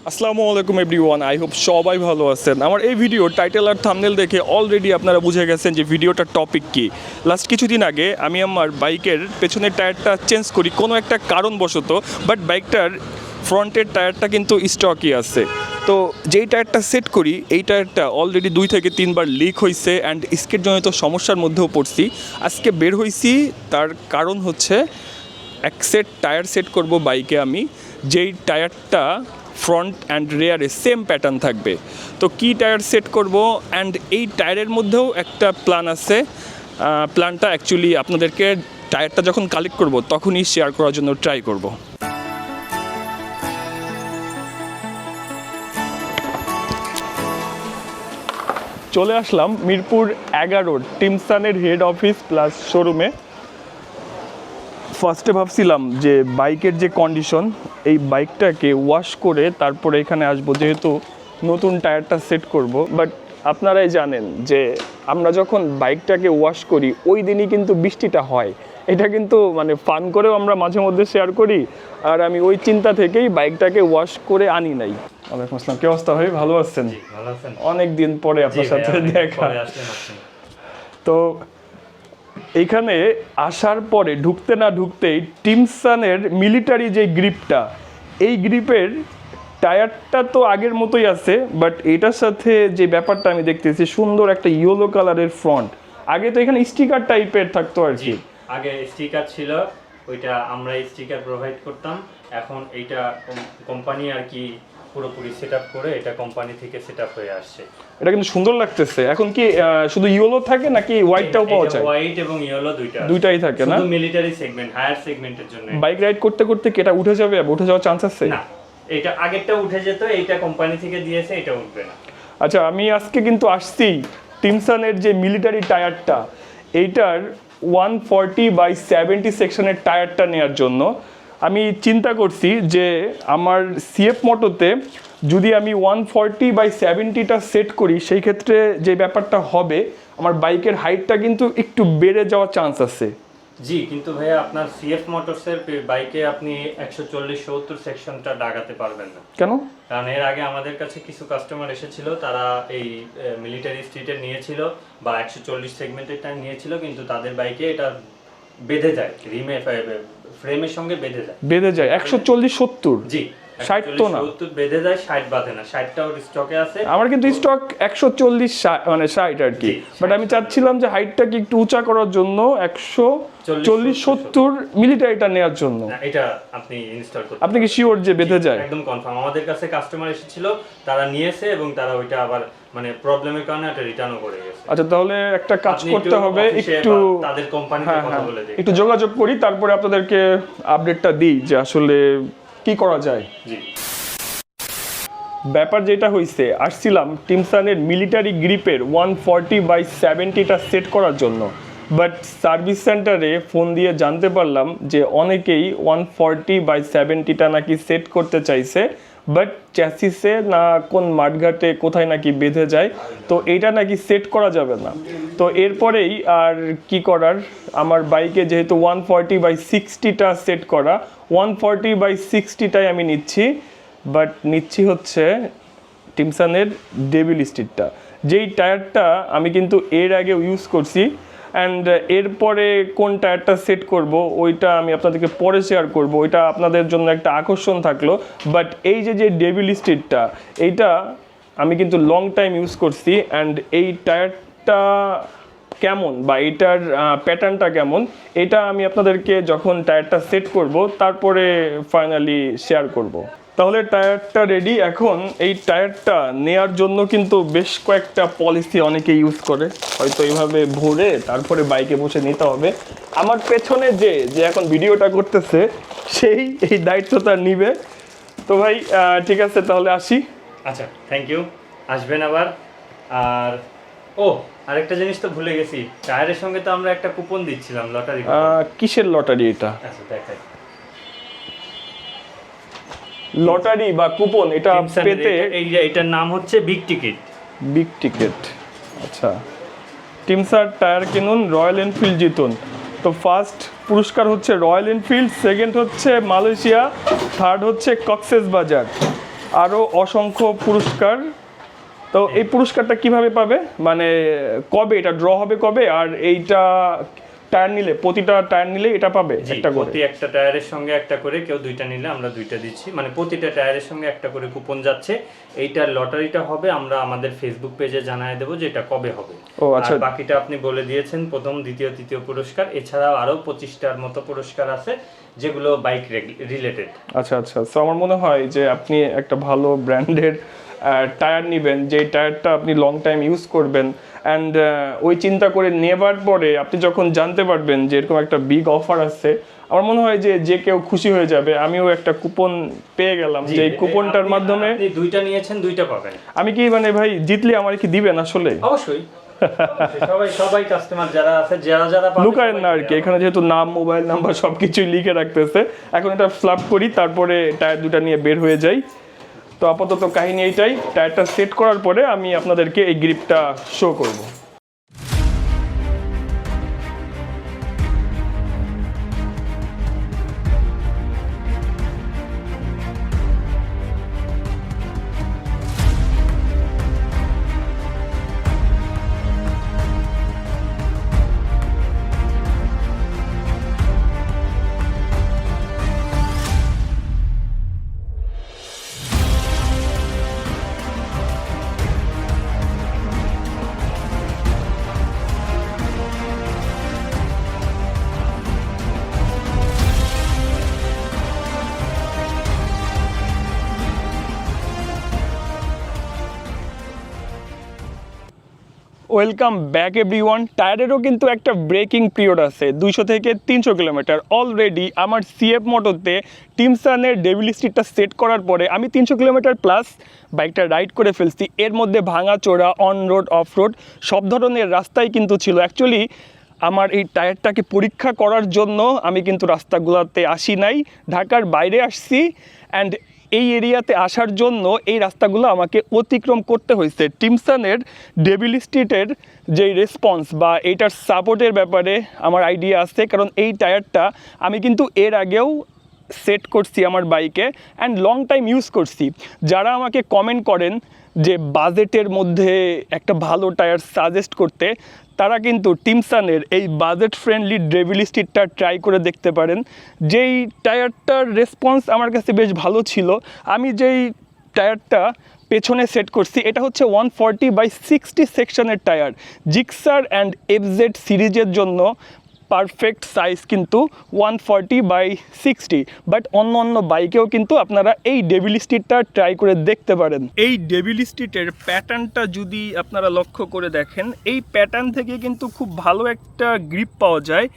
আসসালামু আলাইকুম everyone, I hope সবাই ভালো আছেন। আমার এই ভিডিও টাইটেল আর থাম্বনেল দেখে অলরেডি আপনারা বুঝে গেছেন যে ভিডিওটার টপিক কী। লাস্ট কিছুদিন আগে আমি আমার বাইকের পেছনের টায়ারটা চেঞ্জ করি কোনো একটা কারণবশত, বাট বাইকটার ফ্রন্টের টায়ারটা কিন্তু স্টকই আছে। তো যেই টায়ারটা সেট করি এই টায়ারটা অলরেডি 2 থেকে 3 বার লিক হয়েছে অ্যান্ড স্কেটজনিত সমস্যার মধ্যেও পড়ছি। আজকে বের হয়েছি, তার কারণ হচ্ছে এক সেট টায়ার সেট করব বাইকে আমি, যেই টায়ারটা ফ্রন্ট অ্যান্ড রেয়ারে সেম প্যাটার্ন থাকবে। তো কী টায়ার সেট করব অ্যান্ড এই টায়ারের মধ্যেও একটা প্ল্যান আছে। প্ল্যানটা অ্যাকচুয়ালি আপনাদেরকে টায়ারটা যখন কালেক্ট করব তখনই শেয়ার করার জন্য ট্রাই করব। চলে আসলাম মিরপুর 11 টিমসানের হেড অফিস প্লাস শোরুমে। ফার্স্টে ভাবছিলাম যে বাইকের যে কন্ডিশন, এই বাইকটাকে ওয়াশ করে তারপরে এখানে আসবো, যেহেতু নতুন টায়ারটা সেট করব। বাট আপনারাই জানেন যে আমরা যখন বাইকটাকে ওয়াশ করি ওই দিনই কিন্তু বৃষ্টিটা হয়। এটা কিন্তু মানে ফান করেও আমরা মাঝে মধ্যে শেয়ার করি, আর আমি ওই চিন্তা থেকেই বাইকটাকে ওয়াশ করে আনি নাই। ওয়ালাইকুম আসসালাম, কি অবস্থা ভাই? ভালো আছেন? অনেক দিন পরে আপনার সাথে দেখা। তো এইখানে আসার পরে ঢুকতে না ঢুকতেই টিমসানের মিলিটারি যে গ্রিপটা, এই গ্রিপের টায়ারটা তো আগের মতোই আছে, বাট এটার সাথে যে ব্যাপারটা আমি দেখতেছি সুন্দর একটা ইয়েলো কালারের ফ্রন্ট। আগে তো এখানে স্টিকার টাইপের থাকতো আর কি। আগে স্টিকার ছিল, ওইটা আমরা স্টিকার প্রোভাইড করতাম। এখন এইটা কোম্পানি আর কি পুরোপুরি সেটআপ করে, এটা কোম্পানি থেকে সেটআপ হয়ে আসছে। এটা কিন্তু সুন্দর লাগতেছে। এখন কি শুধু ইয়েলো থাকে নাকি হোয়াইটটাও পাওয়া যায়? হোয়াইট এবং ইয়েলো দুইটাই থাকে না? শুধু মিলিটারি সেগমেন্ট, হায়ার সেগমেন্টের জন্য। বাইক রাইড করতে করতে কি এটা উঠে যাবে? উঠে যাওয়ার চান্স আছে? না, এটা আগেরটা উঠে যেত, এইটা কোম্পানি থেকে দিয়েছে, এটা উঠবে না। আচ্ছা, আমি আজকে কিন্তু আসছি টিমসানের যে মিলিটারি টায়ারটা, এইটার 140/70 সেকশনের টায়ারটা নেওয়ার জন্য। আমি চিন্তা করছি যে আমার সিএফ মোটোতে যদি আমি 140/70টা সেট করি, সেই ক্ষেত্রে যে ব্যাপারটা হবে আমার বাইকের হাইটটা কিন্তু একটু বেড়ে যাওয়ার চান্স আছে। জি, কিন্তু ভাইয়া আপনার সিএফ মোটরসের বাইকে আপনি 140-70 সেকশনটা দাগাতে পারবেন না। কেন? কারণ এর আগে আমাদের কাছে কিছু কাস্টমার এসেছিল, তারা এই মিলিটারি স্ট্রিটের নিয়েছিল বা 140 সেগমেন্টেরটা নিয়েছিল, কিন্তু তাদের বাইকে এটা বেঁধে যায়, ফ্রেমের সঙ্গে বেঁধে যায় 140-70। জি, 60 তো না? 70 বেঁধে যায়, 60 বাঁধে না। 60টাও স্টকে আছে আমার, কিন্তু স্টক 140 মানে 60 আর কি। বাট আমি চাচ্ছিলাম যে হাইটটাকে একটু উঁচা করার জন্য 140-70 মিলিটারিটা নেওয়ার জন্য। এটা আপনি ইনস্টল করতে। আপনি কি শিওর যে বেঁধে যায়? একদম কনফার্ম। আমাদের কাছে কাস্টমার এসেছিল, তারা নিয়েছে এবং তারা ওইটা আবার মানে প্রবলেমের কারণে এটা রিটার্নও করে গেছে। আচ্ছা, তাহলে একটা কাজ করতে হবে, একটু তাদের কোম্পানিতে কথা বলে দেখি, একটু যোগাযোগ করি, তারপরে আপনাদেরকে আপডেটটা দিই যে আসলে কি করা যায়। জি, ব্যাপার যেটা হয়েছে, আসছিলাম টিমসানের মিলিটারি গ্রিপের 140/70টা সেট করার জন্য। বাট সার্ভিস সেন্টারে ফোন দিয়ে জানতে পারলাম যে অনেকেই 140/70টা নাকি সেট করতে চাইছে, বাট চ্যাসিসে না কোন মাঠঘাটে কোথায় নাকি বেঁধে যায়, তো এইটা নাকি সেট করা যাবে না। তো এরপরেই আর কি করার, আমার বাইকে যেহেতু 140/60টা সেট করা, 140/60টাই আমি নিচ্ছি। বাট নিচ্ছি হচ্ছে টিমসানের ডেভিল স্ট্রিটটা, যেই টায়ারটা আমি কিন্তু এর আগে ইউজ করছি। অ্যান্ড এরপরে কোন টায়ারটা সেট করব ওইটা আমি আপনাদেরকে পরে শেয়ার করব, ওইটা আপনাদের জন্য একটা আকর্ষণ থাকলো। বাট এই যে ডেভিল স্ট্রিটটা, এইটা আমি কিন্তু লং টাইম ইউজ করছি। অ্যান্ড এই টায়ারটা কেমন বা এইটার প্যাটার্নটা কেমন, এটা আমি আপনাদেরকে যখন টায়ারটা সেট করব তারপরে ফাইনালি শেয়ার করব। তাহলে টায়ারটা রেডি। এখন এই টায়ারটা নেয়ার জন্য কিন্তু বেশ কয়েকটা পলিসি অনেকে ইউজ করে, হয়তো এইভাবে ভরে তারপরে বাইকে বসে নিতে হবে। আমার পেছনে যে এখন ভিডিওটা করতেছে সেই এই দায়িত্বটা নিবে। তো ভাই ঠিক আছে, তাহলে আসি। আচ্ছা, থ্যাংক ইউ, আসবেন আবার। আর আরেকটা জিনিস তো ভুলে গেছি, টায়ারের সঙ্গে তো আমরা একটা কুপন দিচ্ছিলাম, লটারি। কিসের লটারি এটা? আচ্ছা, দেখাই। লটারি বা কুপন এটা পেতে এটার নাম হচ্ছে বিগ টিকিট। বিগ টিকিট, আচ্ছা। টিমসার টায়ার কিনুন, রয়্যাল এনফিল্ড জিতুন। তো ফার্স্ট পুরস্কার হচ্ছে রয়্যাল এনফিল্ড, সেকেন্ড হচ্ছে মালয়েশিয়া, থার্ড হচ্ছে কক্সেস বাজার। আরও অসংখ্য পুরস্কার। তো এই পুরস্কারটা কিভাবে পাবে, মানে কবে এটা ড্র হবে কবে, আর এইটা টায়ার নিলে, প্রতিটা টায়ার নিলে এটা পাবে একটা করে? প্রতি একটা টায়ারের সঙ্গে একটা করে, কেউ দুইটা নিলে আমরা দুইটা দিচ্ছি, মানে প্রতিটা টায়ারের সঙ্গে একটা করে কুপন যাচ্ছে। এইটার লটারিটা হবে, আমরা আমাদের ফেসবুক পেজে জানিয়ে দেবো যে এটা কবে হবে। ও আচ্ছা, আর বাকিটা আপনি বলে দিয়েছেন, প্রথম দ্বিতীয় তৃতীয় পুরস্কার, এছাড়াও আরো 25টার মতো পুরস্কার আছে যেগুলো বাইক রিলেটেড। আচ্ছা আচ্ছা। সো আমার মনে হয় যে আপনি একটা ভালো ব্র্যান্ডের টায়ার নেবেন, যেই টায়ারটা আপনি লং টাইম ইউজ করবেন, অ্যান্ড ওই চিন্তা করে নেবার পরে আপনি যখন জানতে পারবেন যে এরকম একটা বিগ অফার আছে, আমার মনে হয় যে যে কেউ খুশি হয়ে যাবে। আমিও একটা কুপন পেয়ে গেলাম, যে এই কুপনটার মাধ্যমে আপনি দুইটা নিয়েছেন, দুইটা পাবেন। আমি কি মানে ভাই জিতলে আমার কি দিবেন আসলে? অবশ্যই। সবাই কাস্টমার যারা আছে, যারা লুকায়েন না আর কি, এখানে যেহেতু নাম, মোবাইল নাম্বার সবকিছুই লিখে রাখতেছে। এখন এটা ফ্ল্যাপ করি, তারপরে টায়ার দুটা নিয়ে বের হয়ে যাই। তো আপাতত কাহিনী এইটাই, টায়ারটা সেট করার পরে আমি আপনাদেরকে এই গ্রিপটা শো করব। Welcome back everyone. টায়ারেরও কিন্তু একটা ব্রেকিং পিরিয়ড আছে, 200 থেকে 300 কিলোমিটার। অলরেডি আমার সিএফ মোটরতে টিমসানের ডেভিল স্ট্রিটটা সেট করার পরে আমি 300 কিলোমিটার প্লাস বাইকটা রাইড করে ফেলছি। এর মধ্যে ভাঙা চোরা, অন রোড, অফ রোড সব ধরনের রাস্তাই কিন্তু ছিল। অ্যাকচুয়ালি আমার এই টায়ারটাকে পরীক্ষা করার জন্য আমি কিন্তু রাস্তাগুলোতে আসি নাই, ঢাকার বাইরে আসছি। অ্যান্ড এই এরিয়াতে আসার জন্য এই রাস্তাগুলো আমাকে অতিক্রম করতে হয়েছে। টিমসানের ডেভিল স্ট্রিটের যেই রেসপন্স বা এইটার সাপোর্টের ব্যাপারে আমার আইডিয়া আছে, কারণ এই টায়ারটা আমি কিন্তু এর আগেও সেট করছি আমার বাইকে অ্যান্ড লং টাইম ইউজ করছি। যারা আমাকে কমেন্ট করেন যে বাজেটের মধ্যে একটা ভালো টায়ার সাজেস্ট করতে, তারা কিন্তু টিমসানের এই বাজেট ফ্রেন্ডলি ডেভিল স্ট্রিটটা ট্রাই করে দেখতে পারেন। যেই টায়ারটার রেসপন্স আমার কাছে বেশ ভালো ছিল। আমি যেই টায়ারটা পেছনে সেট করছি এটা হচ্ছে 140/60 সেকশনের টায়ার। জিক্সার অ্যান্ড এফজেড সিরিজের জন্য পারফেক্ট সাইজ কিন্তু 140/60, বাট অন্য বাইকেও কিন্তু আপনারা এই ডেভিল স্ট্রিটটা ট্রাই করে দেখতে পারেন। এই ডেভিল স্ট্রিটের প্যাটার্নটা যদি আপনারা লক্ষ্য করে দেখেন, এই প্যাটার্ন থেকে কিন্তু খুব ভালো একটা গ্রিপ পাওয়া যায়।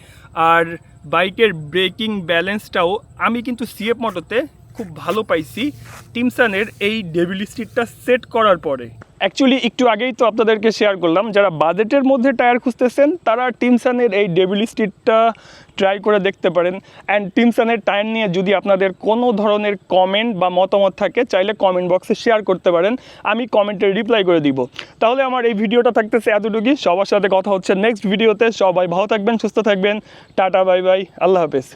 আর বাইকের ব্রেকিং ব্যালেন্সটাও আমি কিন্তু সিএফ মোটরতে খুব ভালো পাইছি টিমসানের এই ডেভিল স্ট্রিটটা সেট করার পরে। অ্যাকচুয়ালি একটু আগেই তো আপনাদেরকে শেয়ার করলাম, যারা বাজেটের মধ্যে টায়ার খুঁজতেছেন তারা টিমসানের এই ডেভিল স্ট্রিটটা ট্রাই করে দেখতে পারেন। অ্যান্ড টিমসানের টায়ার নিয়ে যদি আপনাদের কোনো ধরনের কমেন্ট বা মতামত থাকে, চাইলে কমেন্ট বক্সে শেয়ার করতে পারেন, আমি কমেন্টে রিপ্লাই করে দিব। তাহলে আমার এই ভিডিওটা থাকতেছে এতটুকুই। সবার সাথে কথা হচ্ছে নেক্সট ভিডিওতে। সবাই ভালো থাকবেন, সুস্থ থাকবেন। টাটা, বাই বাই, আল্লাহ হাফেজ।